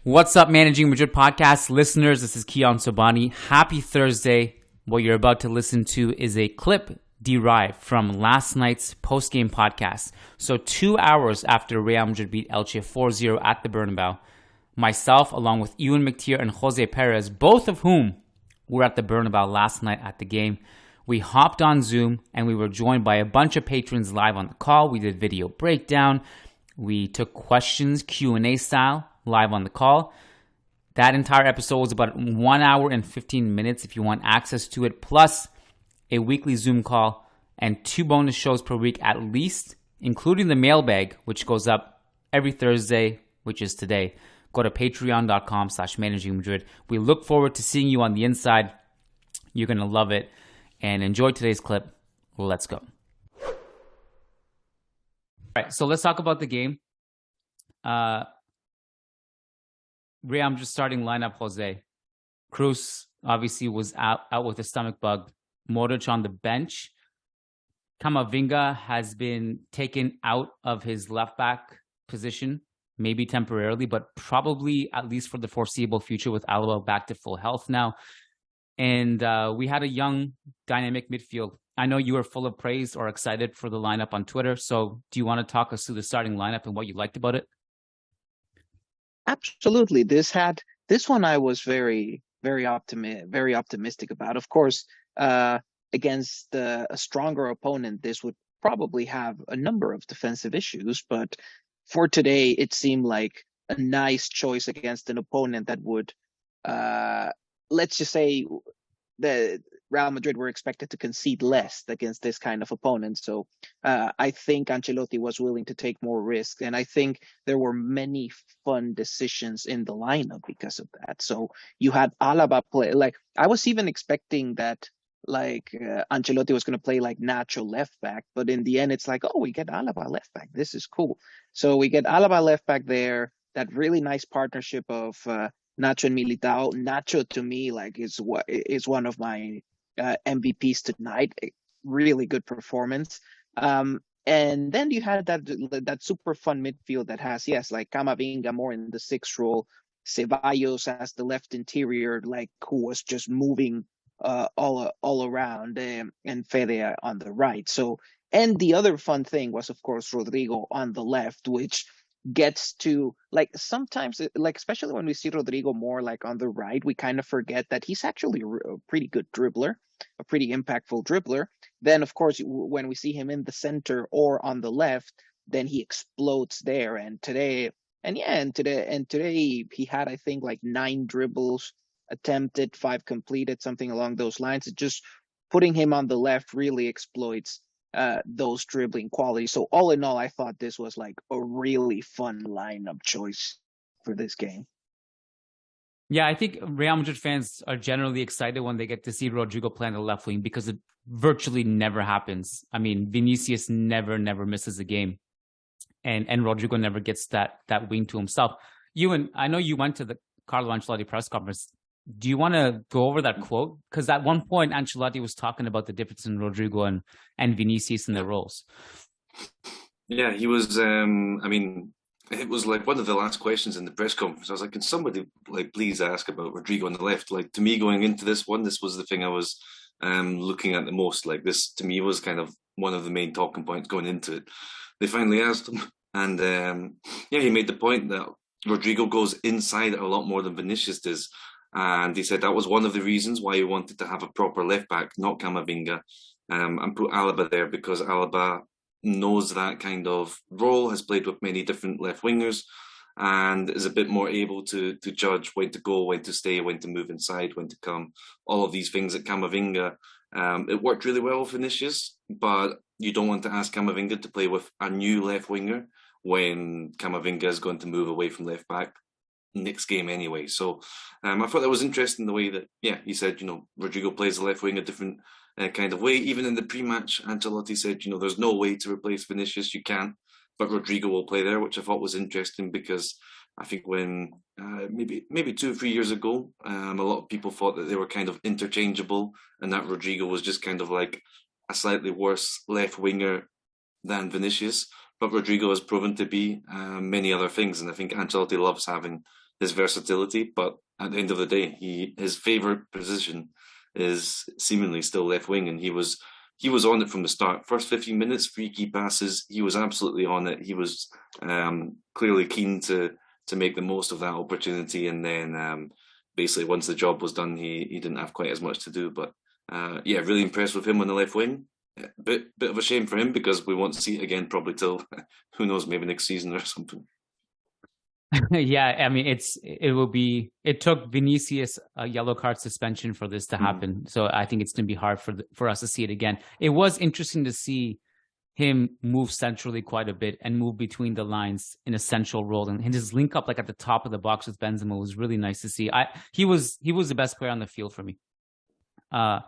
What's up, Managing Madrid podcast listeners? This is Kiyan Sobhani. Happy Thursday. What you're about to listen to is a clip derived from last night's post-game podcast. So 2 hours after Real Madrid beat Elche 4-0 at the Bernabeu, myself, along with Euan McTear and Jose Perez, both of whom were at the Bernabeu last night at the game, we hopped on Zoom and we were joined by a bunch of patrons live on the call. We did video breakdown. We took questions, Q&A style, live on the call. That entire episode was about 1 hour and 15 minutes if you want access to it, plus a weekly Zoom call and 2 bonus shows per week at least, including the mailbag, which goes up every Thursday, which is today. Go to patreon.com/managingmadrid. We look forward to seeing you on the inside. You're going to love it. And enjoy today's clip. Let's go. All right, so let's talk about the game. Real Madrid starting lineup, Jose. Cruz obviously was out with a stomach bug. Modric on the bench. Camavinga has been taken out of his left back position, maybe temporarily, but probably at least for the foreseeable future with Alaba back to full health now. And we had a young, dynamic midfield. I know you were full of praise or excited for the lineup on Twitter. So do you want to talk us through the starting lineup and what you liked about it? Absolutely. This one I was very optimistic about. Of course, against a stronger opponent, this would probably have a number of defensive issues. But for today, it seemed like a nice choice against an opponent that would, let's just say, the Real Madrid were expected to concede less against this kind of opponent. So I think Ancelotti was willing to take more risks. And I think there were many fun decisions in the lineup because of that. So you had Alaba play. Like, I was even expecting that Ancelotti was going to play like Nacho left back. But in the end, it's like, oh, we get Alaba left back. This is cool. So we get Alaba left back there. That really nice partnership of Nacho and Militao. Nacho, to me, is one of my MVPs tonight. A really good performance. And then you had that super fun midfield that has, like Camavinga more in the 6th role, Ceballos as the left interior, who was just moving all around, and Fede on the right. So, and the other fun thing was, of course, Rodrygo on the left, which gets to sometimes especially when we see Rodrygo more on the right, we kind of forget that he's actually a pretty good dribbler, a pretty impactful dribbler. Then of course when we see him in the center or on the left, then he explodes there. And today he had, I think, 9 dribbles attempted, 5 completed, something along those lines. It just putting him on the left really exploits those dribbling qualities. So all in all, I thought this was a really fun lineup choice for this game. Yeah, I think Real Madrid fans are generally excited when they get to see Rodrygo play on the left wing because it virtually never happens. I mean, Vinicius never misses a game, and Rodrygo never gets that wing to himself. Ewan, I know you went to the Carlo Ancelotti press conference. Do you want to go over that quote? Because at one point, Ancelotti was talking about the difference in Rodrygo and Vinicius in their roles. Yeah, he was. It was one of the last questions in the press conference. I was like, can somebody please ask about Rodrygo on the left? To me, going into this one, this was the thing I was looking at the most. This to me was kind of one of the main talking points going into it. They finally asked him, and he made the point that Rodrygo goes inside a lot more than Vinicius does. And he said that was one of the reasons why he wanted to have a proper left back, not Camavinga, and put Alaba there, because Alaba knows that kind of role, has played with many different left wingers, and is a bit more able to judge when to go, when to stay, when to move inside, when to come, all of these things at Camavinga. It worked really well with Vinicius, but you don't want to ask Camavinga to play with a new left winger when Camavinga is going to move away from left back next game anyway. So I thought that was interesting, the way that he said Rodrygo plays the left wing a different kind of way. Even in the pre-match, Ancelotti said there's no way to replace Vinicius, you can't, but Rodrygo will play there, which I thought was interesting, because I think when maybe 2 or 3 years ago, a lot of people thought that they were kind of interchangeable, and that Rodrygo was just kind of like a slightly worse left winger than Vinicius. But Rodrygo has proven to be many other things, and I think Ancelotti loves having his versatility, but at the end of the day, his favorite position is seemingly still left wing, and he was on it from the start. First 15 minutes, free key passes, he was absolutely on it. He was clearly keen to make the most of that opportunity, and then basically once the job was done, he didn't have quite as much to do. But yeah, really impressed with him on the left wing. Bit of a shame for him because we won't see it again probably till who knows, maybe next season or something. Yeah, I mean, it took Vinicius a yellow card suspension for this to happen. So I think it's going to be hard for us to see it again. It was interesting to see him move centrally quite a bit and move between the lines in a central role, and his link up like at the top of the box with Benzema was really nice to see. He was the best player on the field for me. I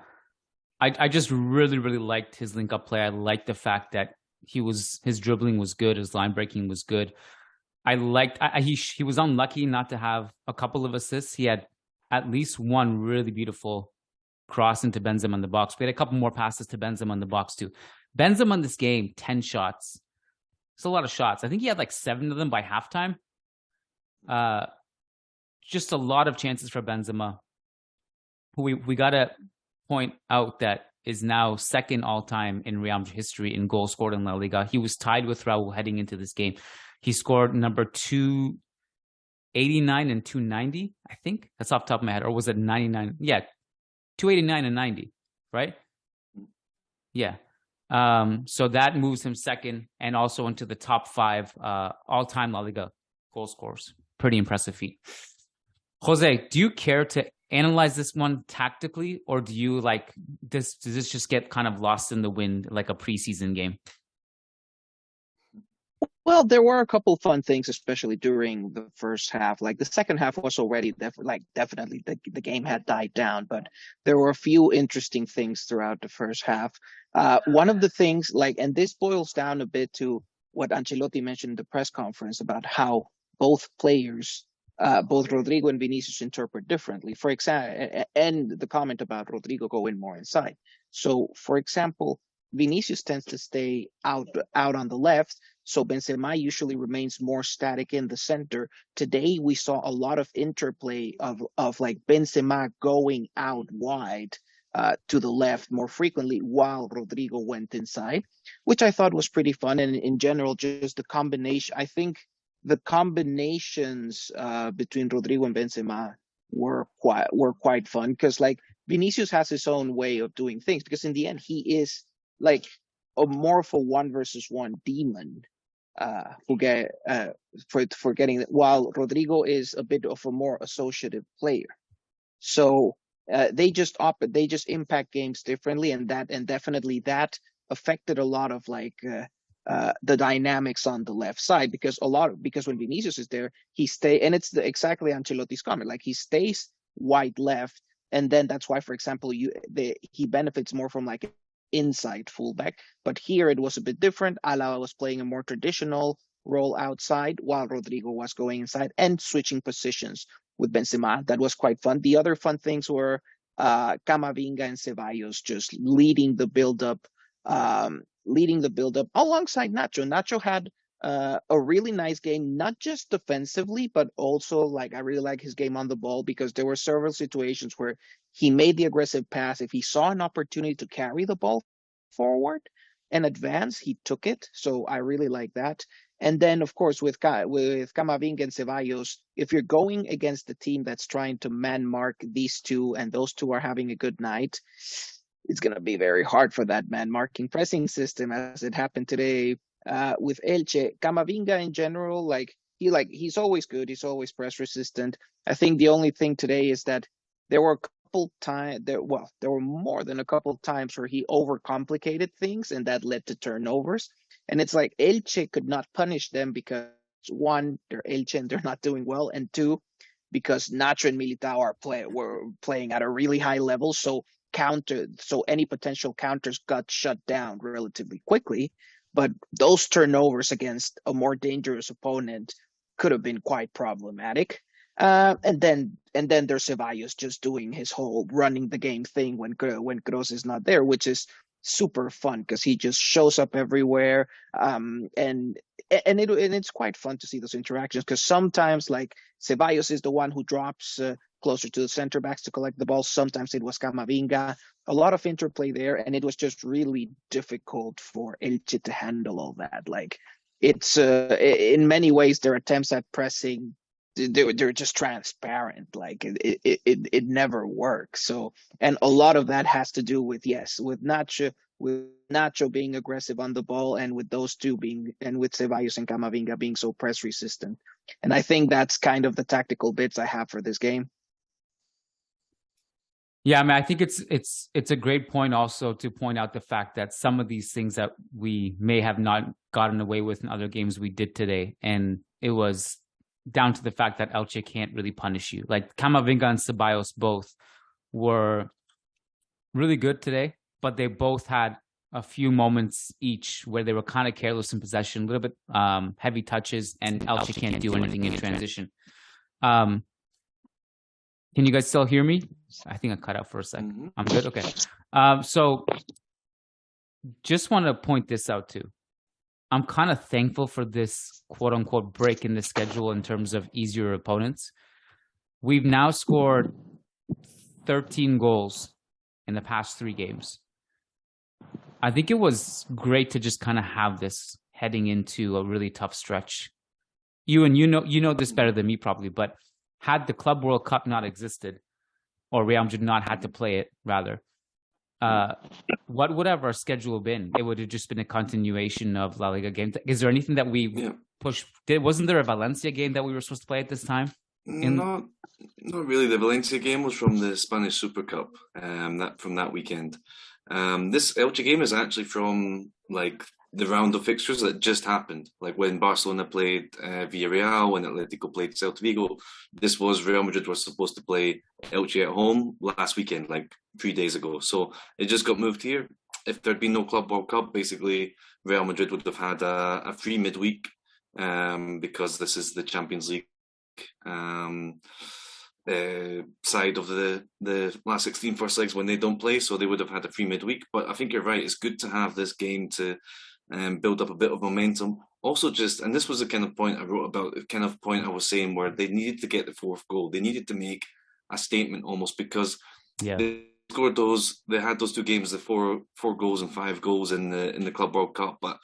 just really, really liked his link up play. I liked the fact that his dribbling was good, his line breaking was good. He was unlucky not to have a couple of assists. He had at least one really beautiful cross into Benzema in the box. We had a couple more passes to Benzema in the box too. Benzema in this game, 10 shots. It's a lot of shots. I think he had like 7 of them by halftime. Just a lot of chances for Benzema, who we got to point out that is now second all-time in Real Madrid history in goals scored in La Liga. He was tied with Raul heading into this game. He scored number 289 and 290, I think. That's off the top of my head. Or was it 99? Yeah, 289 and 90, right? Yeah. So that moves him second and also into the top 5 all-time La Liga goal scorers. Pretty impressive feat. Jose, do you care to analyze this one tactically, or do you like this? Does this just get kind of lost in the wind like a preseason game? Well, there were a couple fun things, especially during the first half. Like the second half was already definitely the game had died down, but there were a few interesting things throughout the first half. One of the things, and this boils down a bit to what Ancelotti mentioned in the press conference about how both players, both Rodrygo and Vinicius, interpret differently. For example, and the comment about Rodrygo going more inside. So, for example, Vinicius tends to stay out on the left, so Benzema usually remains more static in the center. Today we saw a lot of interplay of like Benzema going out wide to the left more frequently while Rodrygo went inside, which I thought was pretty fun. And in general, just the combination. I think the combinations between Rodrygo and Benzema were quite fun because like Vinicius has his own way of doing things because in the end he is like a more of a 1-versus-1 demon who get for getting while Rodrygo is a bit of a more associative player. So they just impact games differently, and definitely that affected a lot of like the dynamics on the left side because when Vinicius is there, and it's exactly Ancelotti's comment, like he stays wide left, and then that's why, for example, he benefits more from like inside fullback, but here it was a bit different. Alaba was playing a more traditional role outside while Rodrygo was going inside and switching positions with Benzema. That was quite fun. The other fun things were Camavinga and Ceballos just leading the build-up alongside Nacho. Nacho had a really nice game, not just defensively, but also like I really like his game on the ball because there were several situations where he made the aggressive pass. If he saw an opportunity to carry the ball forward and advance, he took it. So I really like that. And then, of course, with Camavinga and Ceballos, if you're going against a team that's trying to man mark these two and those two are having a good night, it's going to be very hard for that man marking pressing system as it happened today with Elche. Camavinga in general, he's always good. He's always press resistant. I think the only thing today is that there were more than a couple of times where he overcomplicated things and that led to turnovers. And it's like Elche could not punish them because 1, they're Elche and they're not doing well, and 2, because Nacho and Militao were playing at a really high level. So any potential counters got shut down relatively quickly. But those turnovers against a more dangerous opponent could have been quite problematic. And then there's Ceballos just doing his whole running the game thing when Kroos is not there, which is super fun because he just shows up everywhere. And it's quite fun to see those interactions because sometimes like Ceballos is the one who drops closer to the center backs to collect the ball. Sometimes it was Camavinga. A lot of interplay there, and it was just really difficult for Elche to handle all that. Like it's in many ways their attempts at pressing, they're just transparent. Like it never works. So, and a lot of that has to do with Nacho being aggressive on the ball, and with those two being, and with Ceballos and Camavinga being so press resistant. And I think that's kind of the tactical bits I have for this game. Yeah, I mean, I think it's a great point also to point out the fact that some of these things that we may have not gotten away with in other games we did today, and it was down to the fact that Elche can't really punish you. Like Camavinga and Ceballos both were really good today, but they both had a few moments each where they were kind of careless in possession, a little bit heavy touches, and Elche can't do anything in transition. Can you guys still hear me? I think I cut out for a second. Mm-hmm. I'm good? Okay. So just want to point this out too. I'm kind of thankful for this quote-unquote break in the schedule in terms of easier opponents. We've now scored 13 goals in the past 3 games. I think it was great to just kind of have this heading into a really tough stretch. You know this better than me probably, but had the Club World Cup not existed, or Real Madrid not had to play it, rather, what would have our schedule been? It would have just been a continuation of La Liga games. Is there anything that we pushed? Wasn't there a Valencia game that we were supposed to play at this time? Not really. The Valencia game was from the Spanish Super Cup, from that weekend. This Elche game is actually from like the round of fixtures that just happened, like when Barcelona played Villarreal, when Atletico played Celta Vigo. This was Real Madrid were supposed to play Elche at home last weekend, like 3 days ago. So it just got moved here. If there'd been no Club World Cup, basically Real Madrid would have had a free midweek because this is the Champions League side of the last 16 first legs when they don't play, so they would have had a free midweek. But I think you're right. It's good to have this game to build up a bit of momentum. Also, and this was the kind of point I wrote about, the kind of point I was saying where they needed to get the 4th goal. They needed to make a statement almost because they scored those. They had those 2 games, the 4 goals and 5 goals in the Club World Cup, but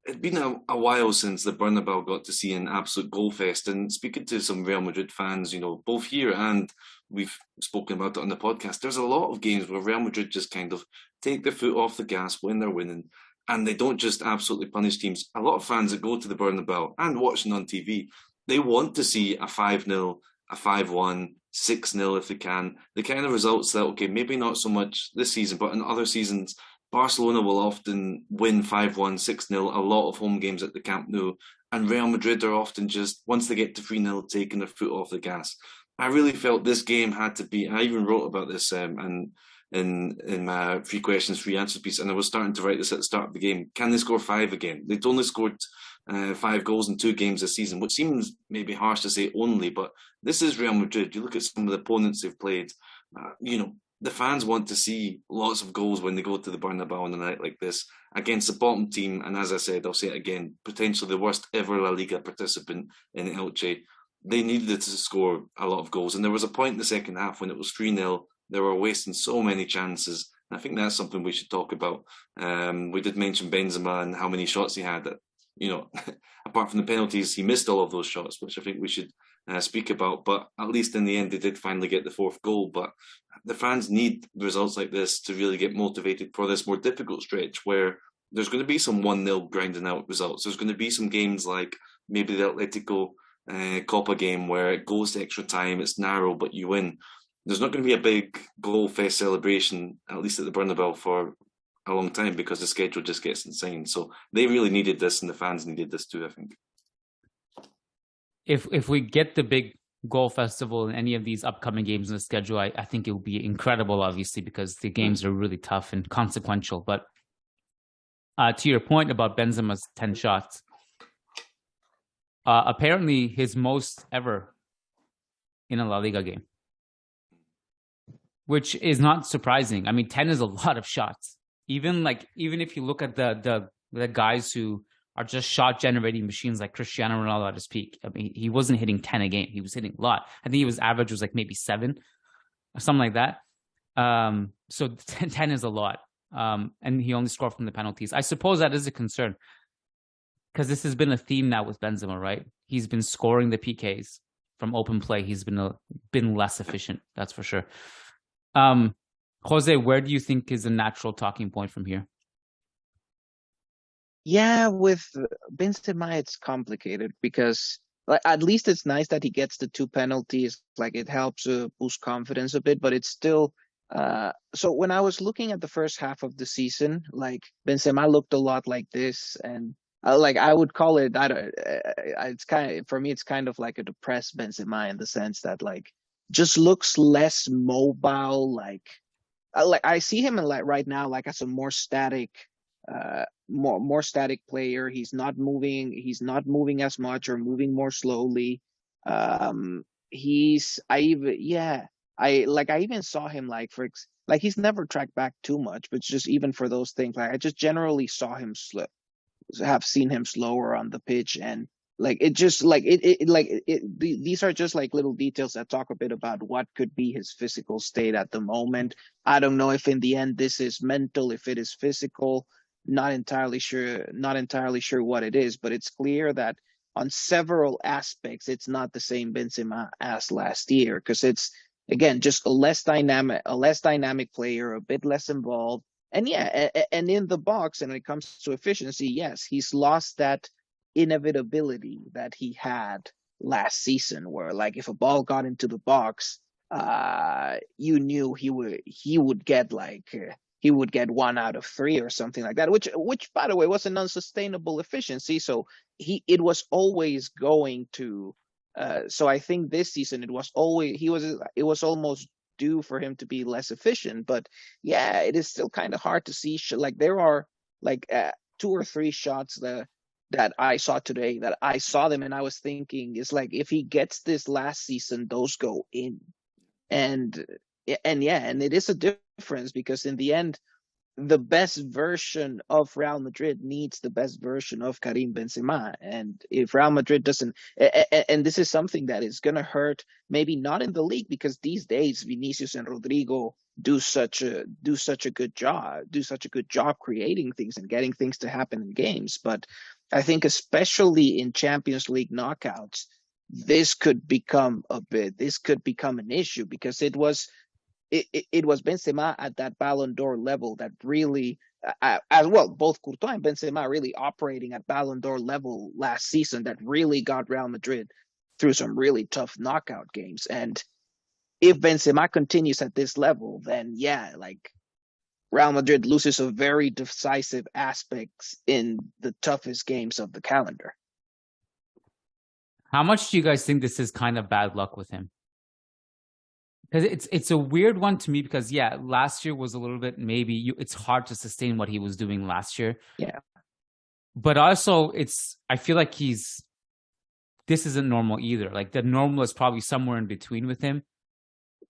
it'd been a while since the Bernabeu got to see an absolute goal fest. And speaking to some Real Madrid fans, both here and we've spoken about it on the podcast, there's a lot of games where Real Madrid just kind of take their foot off the gas when they're winning, and they don't just absolutely punish teams. A lot of fans that go to the Bernabeu and watching on TV, they want to see a 5-0, a 5-1, 6-0 if they can. The kind of results that, okay, maybe not so much this season, but in other seasons, Barcelona will often win 5-1, 6-0, a lot of home games at the Camp Nou, and Real Madrid are often just, once they get to 3-0, taking their foot off the gas. I really felt this game had to be, I even wrote about this and in my 3 questions, 3 answers piece, and I was starting to write this at the start of the game. Can they score 5 again? They'd only scored 5 goals in 2 games this season, which seems maybe harsh to say only, but this is Real Madrid. You look at some of the opponents they've played, the fans want to see lots of goals when they go to the Bernabeu on a night like this against the bottom team. And as I said, I'll say it again, potentially the worst ever La Liga participant in Elche. They needed to score a lot of goals. And there was a point in the second half when it was 3-0. They were wasting so many chances. And I think that's something we should talk about. We did mention Benzema and how many shots he had. Apart from the penalties, he missed all of those shots, which I think we should speak about. But at least in the end, they did finally get the 4th goal. But the fans need results like this to really get motivated for this more difficult stretch where there's going to be some 1-0 grinding out results. There's going to be some games like maybe the Atletico Copa game where it goes to extra time, it's narrow, but you win. There's not going to be a big goal fest celebration, at least at the Bernabeu, for a long time because the schedule just gets insane. So they really needed this, and the fans needed this too, I think. If we get the big goal festival in any of these upcoming games in the schedule, I think it will be incredible, obviously, because the games are really tough and consequential. But to your point about Benzema's 10 shots, apparently his most ever in a La Liga game, which is not surprising. I mean, 10 is a lot of shots. Even if you look at the guys who are just shot generating machines like Cristiano Ronaldo at his peak. I mean, he wasn't hitting 10 a game. He was hitting a lot. I think his average was like maybe 7 or something like that. So 10 is a lot. And he only scored from the penalties. I suppose that is a concern because this has been a theme now with Benzema, right? He's been scoring the PKs from open play. He's been less efficient. That's for sure. Jose, where do you think is a natural talking point from here? Yeah, with Benzema, it's complicated because like at least it's nice that he gets the 2 penalties. Like it helps boost confidence a bit, but it's still. So when I was looking at the first half of the season, like Benzema looked a lot like this, and like I would call it. It's kind of for me, it's kind of like a depressed Benzema in the sense that like just looks less mobile. Like I see him in like right now like as a more static more static player. He's not moving as much or moving more slowly. He's I even yeah I even saw him like he's never tracked back too much, but just even for those things, like I just generally saw him have seen him slower on the pitch, and like it just like these are just like little details that talk a bit about what could be his physical state at the moment. I don't know if in the end this is mental, if it is physical. Not entirely sure what it is, but it's clear that on several aspects it's not the same Benzema as last year, because it's again just a less dynamic player, a bit less involved. And yeah, and in the box, and when it comes to efficiency, yes, he's lost that inevitability that he had last season, where like if a ball got into the box, you knew he would get he would get 1 out of 3 or something like that, which by the way was an unsustainable efficiency. So it was always going to. So I think this season it was almost due for him to be less efficient. But yeah, it is still kind of hard to see. Like there are like 2 or 3 shots that I saw today that I saw them and I was thinking is like if he gets this last season, those go in. And yeah, and it is a difference because in the end, the best version of Real Madrid needs the best version of Karim Benzema. And if Real Madrid doesn't, and this is something that is going to hurt, maybe not in the league, because these days Vinicius and Rodrygo do such a good job creating things and getting things to happen in games. But I think especially in Champions League knockouts, this could become an issue, because it was Benzema at that Ballon d'Or level that really, as well, both Courtois and Benzema really operating at Ballon d'Or level last season that really got Real Madrid through some really tough knockout games. And if Benzema continues at this level, then yeah, like Real Madrid loses a very decisive aspects in the toughest games of the calendar. How much do you guys think this is kind of bad luck with him? Because it's a weird one to me, because yeah, last year was a little bit it's hard to sustain what he was doing last year. Yeah. But also I feel like this isn't normal either. Like the normal is probably somewhere in between with him.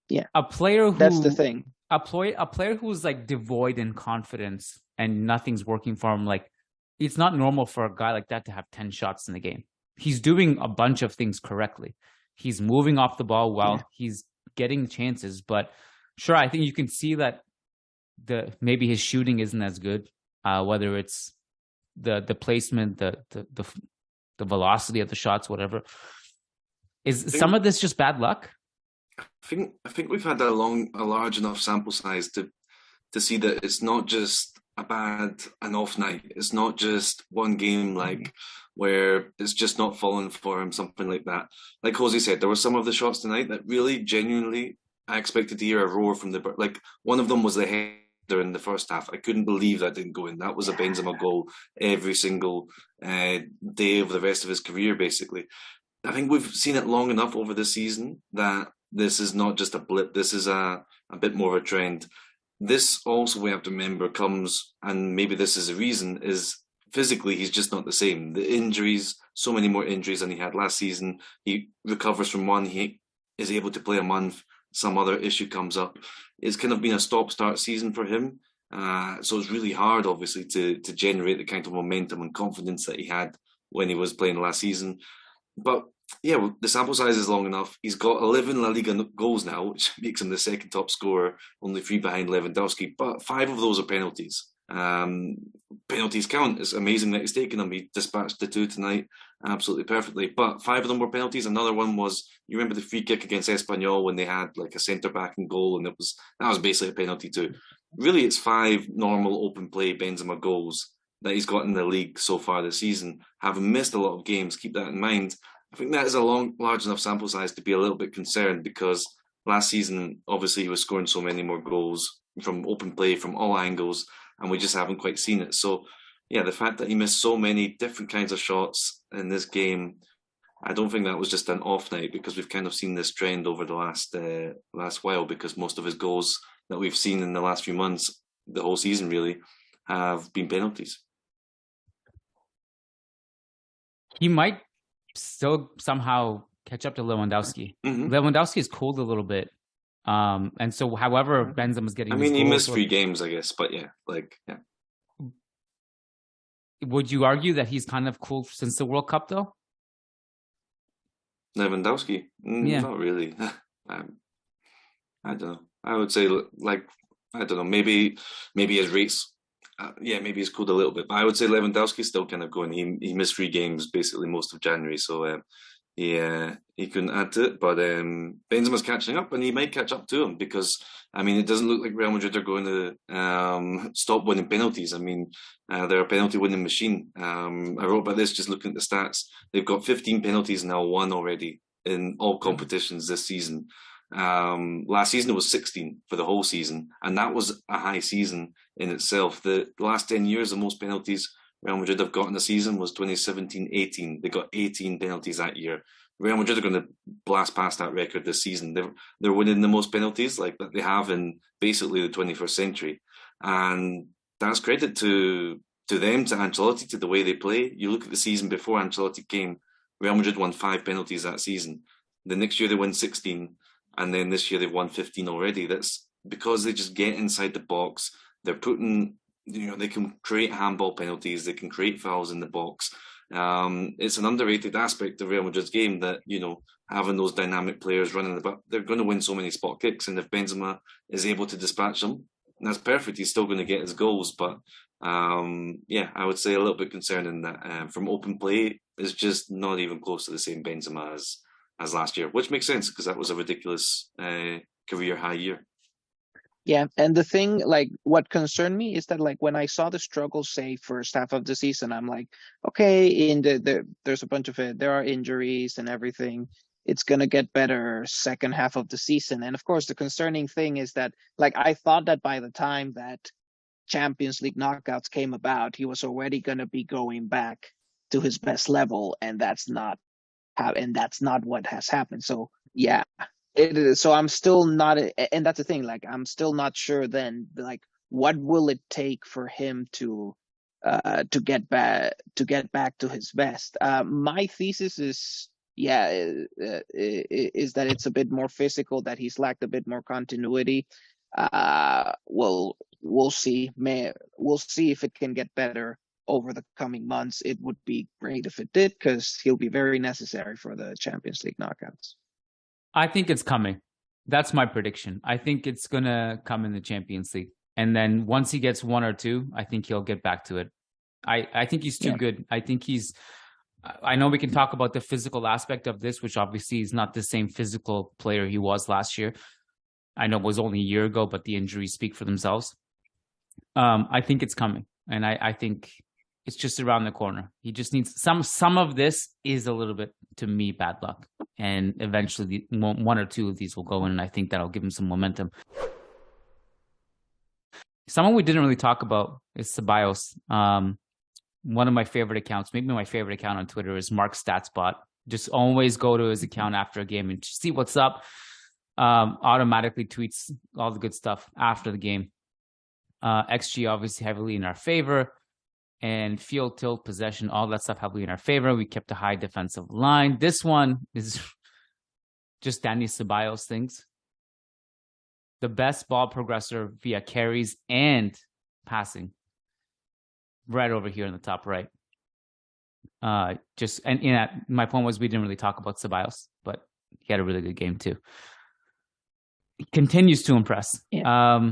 Yeah. That's the thing. A player who's like devoid in confidence and nothing's working for him, like it's not normal for a guy like that to have 10 shots in the game. He's doing a bunch of things correctly. He's moving off the ball well. Yeah. He's getting chances, but sure, I think you can see that maybe his shooting isn't as good. Whether it's the placement, the velocity of the shots, whatever. Some of this just bad luck? I think we've had a large enough sample size to see that it's not just an off night. It's not just one game where it's just not falling for him, something like that. Like Jose said, there were some of the shots tonight that really genuinely I expected to hear a roar from like one of them was the header in the first half. I couldn't believe that didn't go in. That was a Benzema goal every single day of the rest of his career, basically. I think we've seen it long enough over the season that this is not just a blip. This is a bit more of a trend. This also, we have to remember, comes, and maybe this is a reason, is physically he's just not the same. The injuries, so many more injuries than he had last season. He recovers from one, he is able to play a month, some other issue comes up. It's kind of been a stop-start season for him. So it's really hard, obviously, to generate the kind of momentum and confidence that he had when he was playing last season. But yeah, well, the sample size is long enough. He's got 11 La Liga goals now, which makes him the second top scorer, only 3 behind Lewandowski. But 5 of those are penalties. Penalties count. It's amazing that he's taken them. He dispatched the 2 tonight absolutely perfectly. But 5 of them were penalties. Another one was, you remember the free kick against Espanyol when they had like a centre back in goal, and that was basically a penalty too. Really, it's 5 normal open play Benzema goals that he's got in the league so far this season. Having missed a lot of games, keep that in mind. I think that is a large enough sample size to be a little bit concerned, because last season, obviously, he was scoring so many more goals from open play, from all angles, and we just haven't quite seen it. So, yeah, the fact that he missed so many different kinds of shots in this game, I don't think that was just an off night, because we've kind of seen this trend over the last while, because most of his goals that we've seen in the last few months, the whole season really, have been penalties. He might still somehow catch up to Lewandowski. Mm-hmm. Lewandowski is cooled a little bit. And so however Benzema's getting, I mean, he missed 3 games, I guess, but yeah. Would you argue that he's kind of cooled since the World Cup, though? Lewandowski? Not really. I don't know. I would say, I don't know, maybe his rates, maybe he's cooled a little bit, but I would say Lewandowski's still kind of going. He missed 3 games basically most of January, so he couldn't add to it. But Benzema's catching up, and he might catch up to him, because I mean, it doesn't look like Real Madrid are going to stop winning penalties. I mean, they're a penalty winning machine. I wrote about this just looking at the stats. They've got 15 penalties now, won already in all competitions this season. Last season it was 16 for the whole season, and that was a high season in itself. The last 10 years, the most penalties Real Madrid have got in a season was 2017-18. They got 18 penalties that year. Real Madrid are going to blast past that record this season. They're winning the most penalties like that they have in basically the 21st century, and that's credit to them, to Ancelotti, to the way they play. You look at the season before Ancelotti came, Real Madrid won 5 penalties that season. The next year they won 16, and then this year they've won 15 already. That's because they just get inside the box. They're putting, they can create handball penalties. They can create fouls in the box. It's an underrated aspect of Real Madrid's game that, having those dynamic players running about, they're going to win so many spot kicks. And if Benzema is able to dispatch them, that's perfect. He's still going to get his goals. But I would say a little bit concerning that from open play is just not even close to the same Benzema as last year, which makes sense because that was a ridiculous career high year. Yeah, and the thing, what concerned me is that, when I saw the struggles, say, first half of the season, I'm like, okay, there's a bunch of it. There are injuries and everything. It's going to get better second half of the season. And, of course, the concerning thing is that, I thought that by the time that Champions League knockouts came about, he was already going to be going back to his best level, and that's not what has happened. So, yeah. It is. So I'm still not, and that's the thing. I'm still not sure. Then, what will it take for him to get back to his best? My thesis is, is that it's a bit more physical. That he's lacked a bit more continuity. We'll see. We'll see if it can get better over the coming months. It would be great if it did, because he'll be very necessary for the Champions League knockouts. I think it's coming. That's my prediction. I think it's going to come in the Champions League. And then once he gets 1 or 2, I think he'll get back to it. I think he's too good. I know we can talk about the physical aspect of this, which obviously is not the same physical player he was last year. I know it was only a year ago, but the injuries speak for themselves. I think it's coming. And I think it's just around the corner. He just needs some of this is a little bit, to me, bad luck. And eventually 1 or 2 of these will go in, and I think that'll give him some momentum. Someone we didn't really talk about is Ceballos. One of my favorite accounts, maybe my favorite account on Twitter, is Mark Statsbot. Just always go to his account after a game and see what's up. Automatically tweets all the good stuff after the game. XG obviously heavily in our favor. And field tilt, possession, all that stuff heavily in our favor. We kept a high defensive line. This one is just Dani Ceballos things. The best ball progressor via carries and passing. Right over here in the top right. My point was we didn't really talk about Ceballos, but he had a really good game too. He continues to impress. Yeah.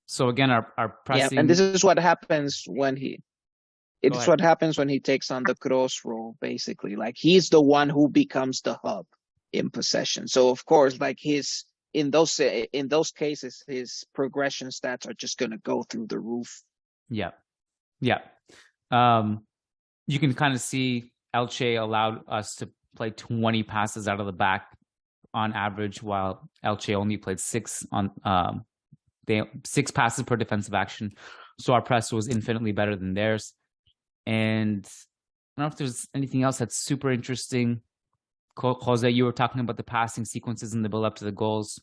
So again, our pressing. Yeah, and this is what happens when he. It's what happens when he takes on the cross role, basically. Like he's the one who becomes the hub in possession. So of course, like in those cases, his progression stats are just gonna go through the roof. Yeah. You can kind of see Elche allowed us to play 20 passes out of the back on average, while Elche only played 6 passes per defensive action. So our press was infinitely better than theirs. And I don't know if there's anything else that's super interesting. Jose, you were talking about the passing sequences in the build up to the goals.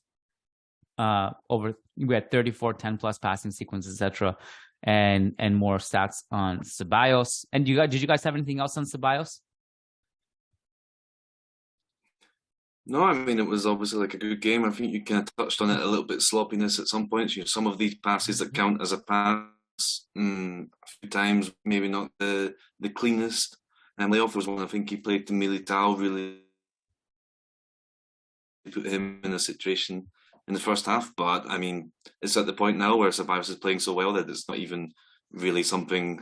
We had 34 10+ passing sequences, etc. And more stats on Ceballos. And did you guys have anything else on Ceballos? No, I mean, it was obviously like a good game. I think you kind of touched on it, a little bit sloppiness at some points. Some of these passes that count as a pass, a few times maybe not the cleanest. And Leoff was one, I think he played to Militao, really put him in a situation in the first half. But I mean, it's at the point now where Ceballos is playing so well that it's not even really something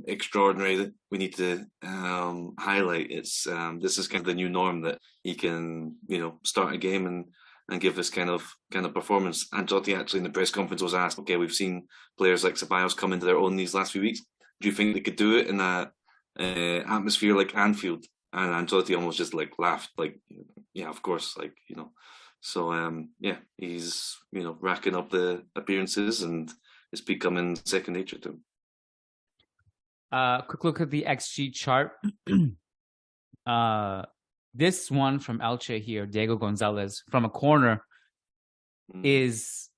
extraordinary that we need to highlight. It's this is kind of the new norm, that he can start a game and give this kind of performance. Ancelotti actually in the press conference was asked, okay, we've seen players like Ceballos come into their own these last few weeks. Do you think they could do it in a atmosphere like Anfield? And Ancelotti almost just like laughed, like, yeah, of course, like, So he's racking up the appearances and it's becoming second nature to him. Quick look at the XG chart. This one from Elche here, Diego Gonzalez from a corner is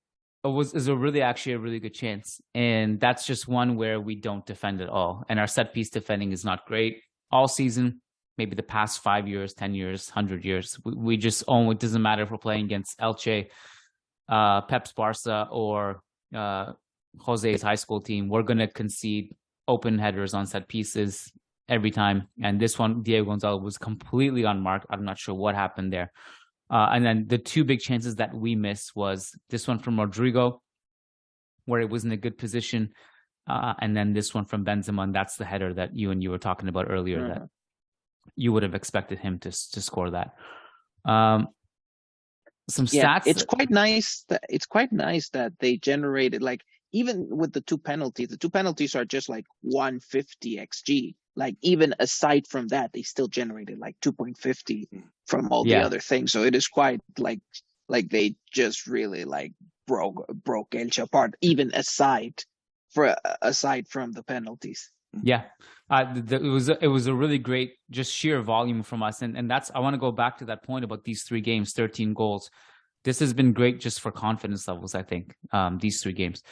a really good chance, and that's just one where we don't defend at all, and our set piece defending is not great all season. Maybe the past 5 years, 10 years, 100 years, we just it doesn't matter if we're playing against Elche, Pep's Barca, or Jose's high school team. We're gonna concede open headers on set pieces every time. And this one, Diego Gonzalez was completely unmarked. I'm not sure what happened there. And then the two big chances that we missed was this one from Rodrygo, where it was in a good position. And then this one from Benzema, and that's the header that you were talking about earlier, that you would have expected him to score that. Some stats. It's quite nice that they generated, like, even with the two penalties are just like 150 XG. Like, even aside from that, they still generated like 2.50 from all the other things. So it is quite like they just really like broke Elche apart, even aside from the penalties. Yeah, it was a really great, just sheer volume from us, and that's, I want to go back to that point about these 3 games, 13 goals. This has been great just for confidence levels, I think. These 3 games.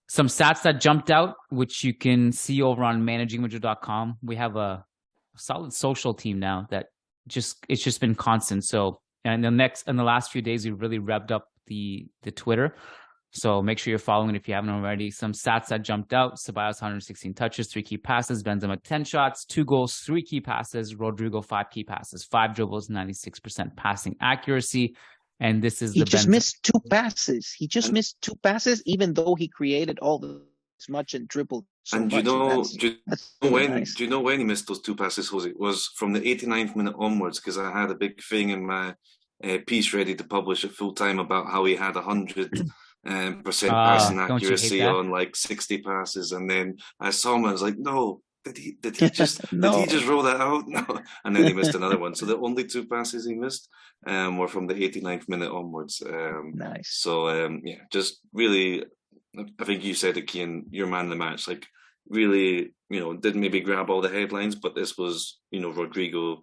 Some stats that jumped out, which you can see over on managingmadrid.com. We have a solid social team now that it's just been constant. So, and the last few days, we really revved up the Twitter. So make sure you're following if you haven't already. Some stats that jumped out: Ceballos 116 touches, 3 key passes; Benzema 10 shots, 2 goals, 3 key passes; Rodrygo 5 key passes, 5 dribbles, 96% passing accuracy. And this is he missed 2 passes. He just missed 2 passes, even though he created all this much and dribbled so much. Do you know when he missed those 2 passes, Jose? It was from the 89th minute onwards, because I had a big thing in my piece ready to publish at full time about how he had 100% passing accuracy on like 60 passes, and then I saw him. I was like, no. Did he just did he just roll that out? No, and then he missed another one. So the only 2 passes he missed were from the 89th minute onwards. Nice. So just really, I think you said it, Kiyan, your man of the match. Like, really, didn't maybe grab all the headlines, but this was, Rodrygo,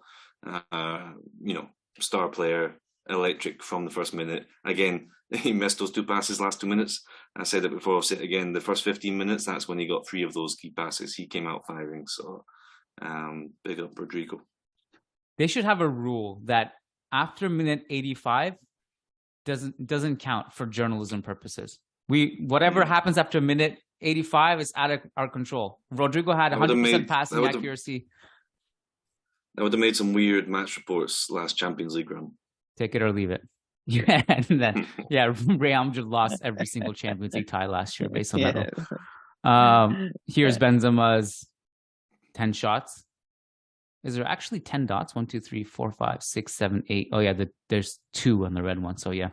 star player, electric from the first minute. Again, he missed those 2 passes last 2 minutes. I said it before, I'll say it again. The first 15 minutes, that's when he got 3 of those key passes. He came out firing. So big up Rodrygo. They should have a rule that after minute 85 doesn't count for journalism purposes. Whatever happens after minute 85 is out of our control. Rodrygo had 100% passing accuracy. I would have made some weird match reports last Champions League run. Take it or leave it. Yeah, and then Real Madrid lost every single Champions League tie last year based on that. Here's Benzema's 10 shots. Is there actually 10 dots? 1, 2, 3, 4, 5, 6, 7, 8. Oh yeah, there's 2 on the red one. So yeah,